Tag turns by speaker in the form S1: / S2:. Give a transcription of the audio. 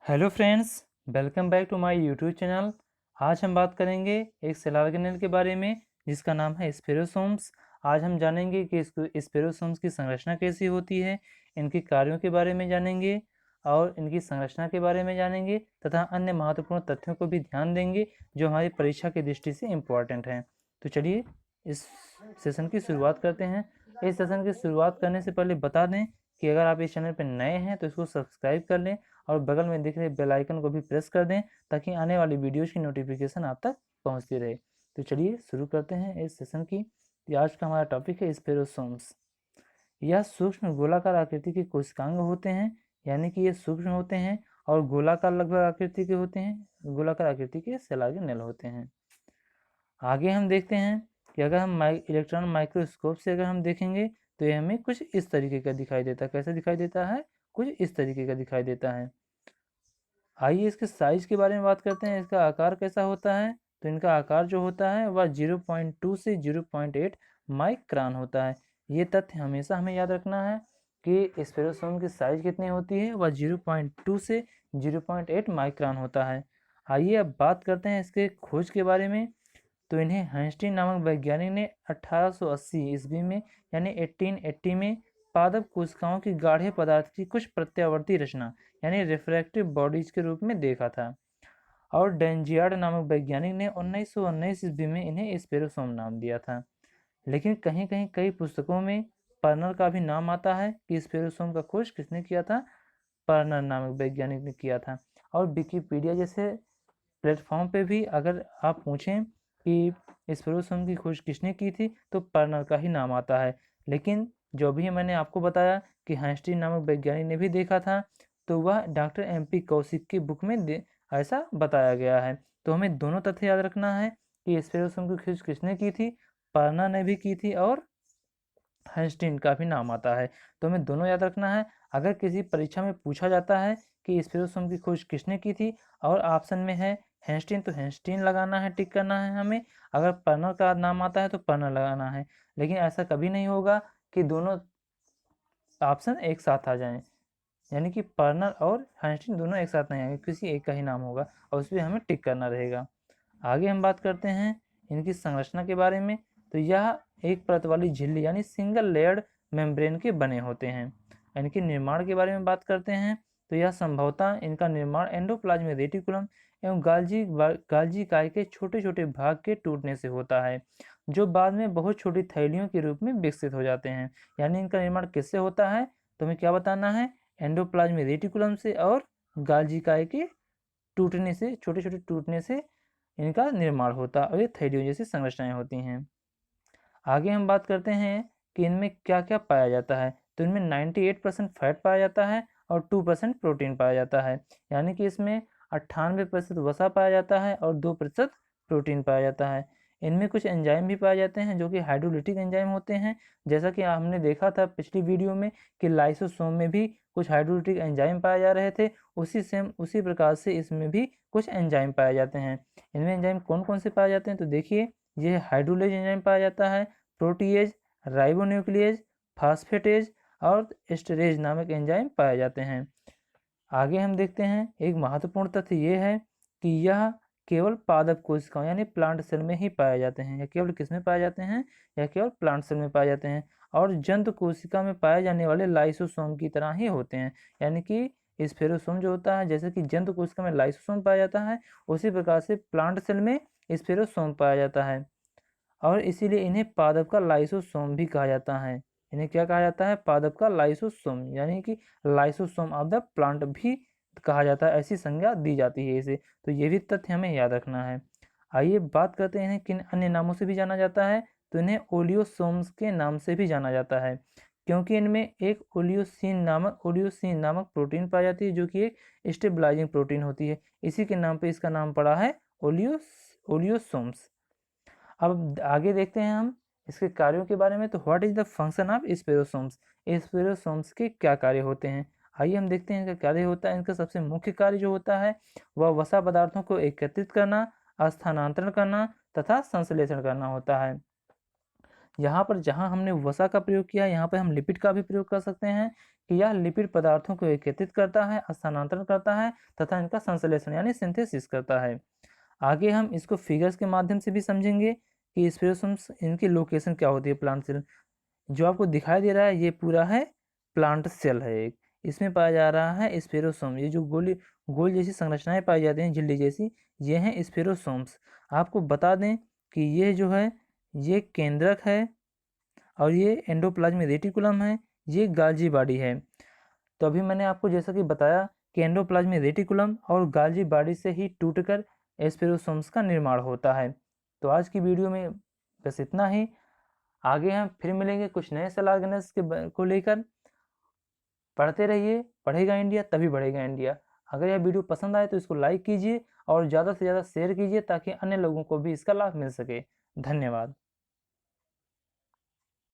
S1: Hello friends, welcome back to my YouTube channel. आज हम बात करेंगे एक सेल ऑर्गेनेल के बारे में जिसका नाम है स्पेरोसोम्स। आज हम जानेंगे कि स्पेरोसोम्स की संरचना कैसी होती है, इनके कार्यों के बारे में जानेंगे और इनकी संरचना के बारे में जानेंगे तथा अन्य महत्वपूर्ण तथ्यों को भी ध्यान देंगे जो हमारी परीक्षा की दृष्टि से इम्पोर्टेंट हैं। तो चलिए इस सेशन की शुरुआत करते हैं। इस सेशन की शुरुआत करने से पहले बता दें कि अगर आप इस चैनल पर नए हैं तो इसको सब्सक्राइब कर लें और बगल में दिख रहे बेल आइकन को भी प्रेस कर दें ताकि आने वाली वीडियोज की नोटिफिकेशन आप तक पहुंचती रहे। तो चलिए शुरू करते हैं इस सेशन की। आज का हमारा टॉपिक है स्पेरोसोम्स। यह सूक्ष्म गोलाकार आकृति के कोशिकांग होते हैं, यानी कि ये सूक्ष्म होते हैं और गोलाकार लगभग आकृति के होते हैं, गोलाकार आकृति के सेल ऑर्गेनेल होते हैं। आगे हम देखते हैं कि अगर हम इलेक्ट्रॉन माइक्रोस्कोप से अगर हम देखेंगे तो ये हमें कुछ इस तरीके का दिखाई देता है। कैसे दिखाई देता है? कुछ इस तरीके का दिखाई देता है। आइए इसके साइज के बारे में बात करते हैं। इसका आकार कैसा होता है? तो इनका आकार जो होता है वह 0.2 से 0.8 माइक्रोन होता है। ये तथ्य हमेशा हमें याद रखना है कि स्पेरोसोम की साइज कितनी होती है, वह 0.2 से 0.8 माइक्रोन होता है। आइए अब बात करते हैं इसके खोज के बारे में। तो इन्हें हर्स्टीन नामक वैज्ञानिक ने 1880 ईस्वी में यानी 1880 में पादप कोशिकाओं की गाढ़े पदार्थ की कुछ प्रत्यावर्ती रचना यानी रिफ्रैक्टिव बॉडीज के रूप में देखा था। और डेंजियार्ड नामक वैज्ञानिक ने 1919 ईस्वी में इन्हें स्पेरोसोम नाम दिया था। लेकिन कहीं कहीं कई पुस्तकों में पर्नर का भी नाम आता है कि स्पेरोसोम का खोज किसने किया था? पर्नर नामक वैज्ञानिक ने किया था। और विकिपीडिया जैसे प्लेटफॉर्म पे भी अगर आप पूछें कि स्पेरोसोम की खोज किसने की थी तो पर्नर का ही नाम आता है। लेकिन जो भी मैंने आपको बताया कि हर्स्टीन नामक वैज्ञानिक ने भी देखा था, तो वह डॉक्टर MP कौशिक की बुक में ऐसा बताया गया है। तो हमें दोनों तथ्य याद रखना है कि स्पेरोसोम की खोज किसने की थी, पर्नर ने भी की थी और हर्स्टीन का भी नाम आता है। तो हमें दोनों याद रखना है। अगर किसी परीक्षा में पूछा जाता है कि स्पेरोसोम की खोज किसने की थी और ऑप्शन में है हर्स्टीन, तो हर्स्टीन लगाना है, टिक करना है हमें। अगर पर्नर का नाम आता है तो पर्नर लगाना है। लेकिन ऐसा कभी नहीं होगा कि दोनों ऑप्शन एक साथ आ जाएं, यानी कि पर्नर और हर्स्टीन दोनों एक साथ नहीं आएंगे, किसी एक का ही नाम होगा और उस पर हमें टिक करना रहेगा। आगे हम बात करते हैं इनकी संरचना के बारे में। तो यह एक परत वाली झिल्ली यानी सिंगल लेयर्ड मेम्ब्रेन के बने होते हैं। इनके निर्माण के बारे में बात करते हैं तो यह संभवतः इनका निर्माण एंडोप्लाज्मिक रेटिकुलम एवं गाल्जी काय के छोटे छोटे भाग के टूटने से होता है, जो बाद में बहुत छोटी थैलियों के रूप में विकसित हो जाते हैं। यानी इनका निर्माण किससे होता है? तो हमें क्या बताना है? एंडोप्लाज्मिक रेटिकुलम से और गाल्जी काय के टूटने से, छोटे छोटे टूटने से इनका निर्माण होता है और ये थैलियों जैसी संरचनाएं होती हैं। आगे हम बात करते हैं कि इनमें क्या क्या पाया जाता है। तो इनमें 98% फैट पाया जाता है और 2% प्रोटीन पाया जाता है, यानी कि इसमें 98% वसा पाया जाता है और 2% प्रोटीन पाया जाता है। इनमें कुछ एंजाइम भी पाए जाते हैं जो कि हाइड्रोलिटिक एंजाइम होते हैं, जैसा कि हमने देखा था पिछली वीडियो में कि लाइसोसोम में भी कुछ हाइड्रोलिटिक एंजाइम पाए जा रहे थे। उसी प्रकार से इसमें भी कुछ एंजाइम पाए जाते हैं। इनमें एंजाइम कौन कौन से पाए जाते हैं? तो देखिए, ये हाइड्रोलेज एंजाइम पाया जाता है, प्रोटीएज, राइबोन्यूक्लिएज, फास्फेटेज और एस्टरेज नामक एंजाइम पाए जाते हैं। आगे हम देखते हैं एक महत्वपूर्ण तथ्य ये है कि यह केवल पादप कोशिकाओं यानी प्लांट सेल में ही पाए जाते हैं। या केवल किस में पाए जाते हैं? या केवल प्लांट सेल में पाए जाते हैं और जंतु कोशिका में पाए जाने वाले लाइसोसोम की तरह ही होते हैं। यानी कि स्फेरोसोम जो होता है, जैसे कि जंतु कोशिका में लाइसोसोम पाया जाता है, उसी प्रकार से प्लांट सेल में स्फेरोसोम पाया जाता है और इसीलिए इन्हें पादप का लाइसोसोम भी कहा जाता है। इन्हें क्या कहा जाता है? पादप का लाइसोसोम, यानी कि लाइसोसोम ऑफ द प्लांट भी कहा जाता है, ऐसी संज्ञा दी जाती है इसे। तो ये भी तथ्य हमें याद रखना है। आइए बात करते हैं इन्हें किन अन्य नामों से भी जाना जाता है। तो इन्हें ओलियोसोम्स के नाम से भी जाना जाता है, क्योंकि इनमें एक ओलियोसिन नामक प्रोटीन पाई जाती है जो कि एक स्टेबलाइजिंग प्रोटीन होती है। इसी के नाम पे इसका नाम पड़ा है ओलियोसोम्स। अब आगे देखते हैं हम इसके कार्यों के बारे में। तो what is the function of spherosomes? Spherosomes के क्या कार्य होते हैं? आइए हम देखते हैं इनका कार्य होता है। इनका सबसे मुख्य कार्य जो होता है वह वसा पदार्थों को एकत्रित करना, स्थानांतरण करना तथा संश्लेषण करना होता है। यहाँ पर जहाँ हमने वसा का प्रयोग किया, यहाँ पर हम लिपिड का भी प्रयोग कर सकते हैं कि यह लिपिड पदार्थों को एकत्रित करता है, स्थानांतरण करता है तथा इनका संश्लेषण यानी सिंथेसिस करता है। आगे हम इसको फिगर्स के माध्यम से भी समझेंगे कि स्पेरोसोम्स इनकी लोकेशन क्या होती है प्लांट सेल। जो आपको दिखाई दे रहा है ये पूरा है प्लांट सेल है एक, इसमें पाया जा रहा है स्पेरोसोम। ये जो गोल जैसी संरचनाएं पाई जाती हैं झिल्ली जैसी, ये हैं स्पेरोसोम्स। आपको बता दें कि ये जो है ये केंद्रक है और ये एंडोप्लाज्मिक रेटिकुलम है, ये गाल्जी बॉडी है। तो अभी मैंने आपको जैसा कि बताया कि एंडोप्लाज्मिक रेटिकुलम और गाल्जी बॉडी से ही टूटकर स्पेरोसोम्स का निर्माण होता है। तो आज की वीडियो में बस इतना ही। आगे हम फिर मिलेंगे कुछ नए सेल ऑर्गेनेल्स को लेकर। पढ़ते रहिए, पढ़ेगा इंडिया तभी बढ़ेगा इंडिया। अगर यह वीडियो पसंद आए तो इसको लाइक कीजिए और ज़्यादा से ज़्यादा शेयर कीजिए ताकि अन्य लोगों को भी इसका लाभ मिल सके। धन्यवाद।